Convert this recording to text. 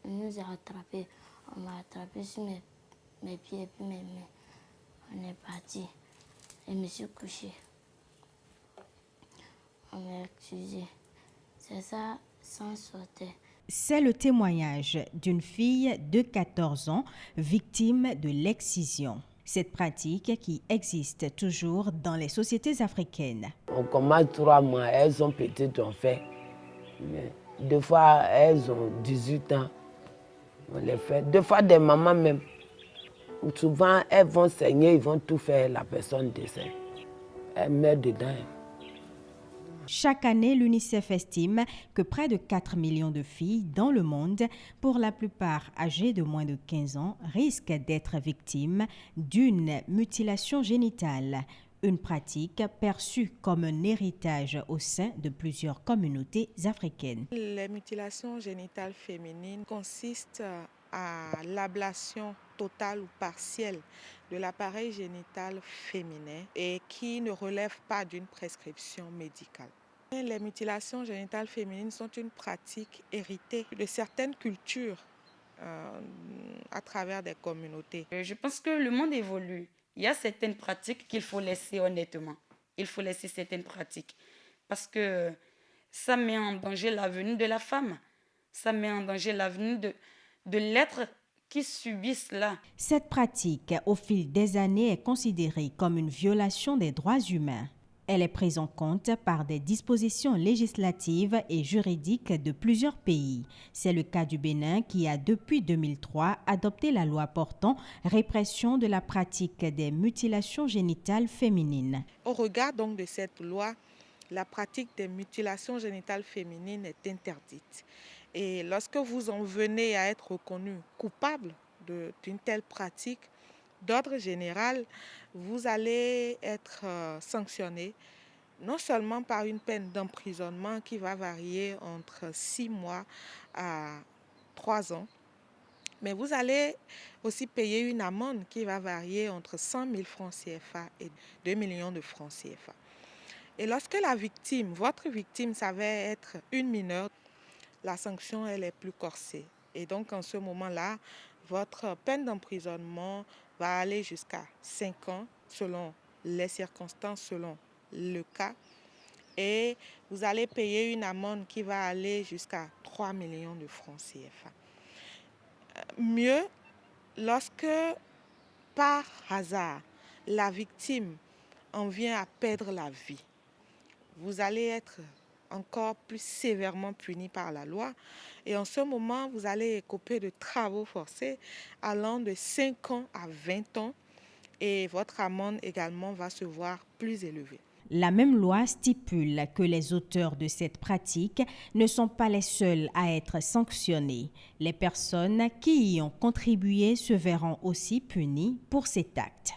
On nous a attrapés. On m'a attrapé sur mes pieds et puis mes mains. On est parti. Et je me suis couché. On m'a accusé. C'est ça, sans sortir. C'est le témoignage d'une fille de 14 ans victime de l'excision. Cette pratique qui existe toujours dans les sociétés africaines. On commence 3 mois, elles sont petites, on fait. Mais des fois, elles ont 18 ans, on les fait. Des fois, des mamans même. Souvent, elles vont saigner, ils vont tout faire, la personne décède. Elle meurt dedans. Chaque année, l'UNICEF estime que près de 4 millions de filles dans le monde, pour la plupart âgées de moins de 15 ans, risquent d'être victimes d'une mutilation génitale, une pratique perçue comme un héritage au sein de plusieurs communautés africaines. Les mutilations génitales féminines consistent à l'ablation totale ou partielle de l'appareil génital féminin et qui ne relève pas d'une prescription médicale. Les mutilations génitales féminines sont une pratique héritée de certaines cultures à travers des communautés. Je pense que le monde évolue. Il y a certaines pratiques qu'il faut laisser honnêtement. Il faut laisser certaines pratiques parce que ça met en danger l'avenir de la femme. Ça met en danger l'avenir de l'être qui subit cela. Cette pratique, au fil des années, est considérée comme une violation des droits humains. Elle est prise en compte par des dispositions législatives et juridiques de plusieurs pays. C'est le cas du Bénin qui a depuis 2003 adopté la loi portant répression de la pratique des mutilations génitales féminines. Au regard donc de cette loi, la pratique des mutilations génitales féminines est interdite. Et lorsque vous en venez à être reconnu coupable d'une telle pratique, d'ordre général, vous allez être sanctionné non seulement par une peine d'emprisonnement qui va varier entre 6 mois à 3 ans, mais vous allez aussi payer une amende qui va varier entre 100 000 francs CFA et 2 millions de francs CFA. Et lorsque la victime, votre victime, s'avère être une mineure, la sanction elle est plus corsée. Et donc en ce moment-là, votre peine d'emprisonnement va aller jusqu'à 5 ans selon les circonstances, selon le cas. Et vous allez payer une amende qui va aller jusqu'à 3 millions de francs CFA. Mieux, lorsque par hasard, la victime en vient à perdre la vie, vous allez être encore plus sévèrement puni par la loi. Et en ce moment, vous allez écoper de travaux forcés allant de 5 ans à 20 ans. Et votre amende également va se voir plus élevée. La même loi stipule que les auteurs de cette pratique ne sont pas les seuls à être sanctionnés. Les personnes qui y ont contribué se verront aussi punies pour cet acte.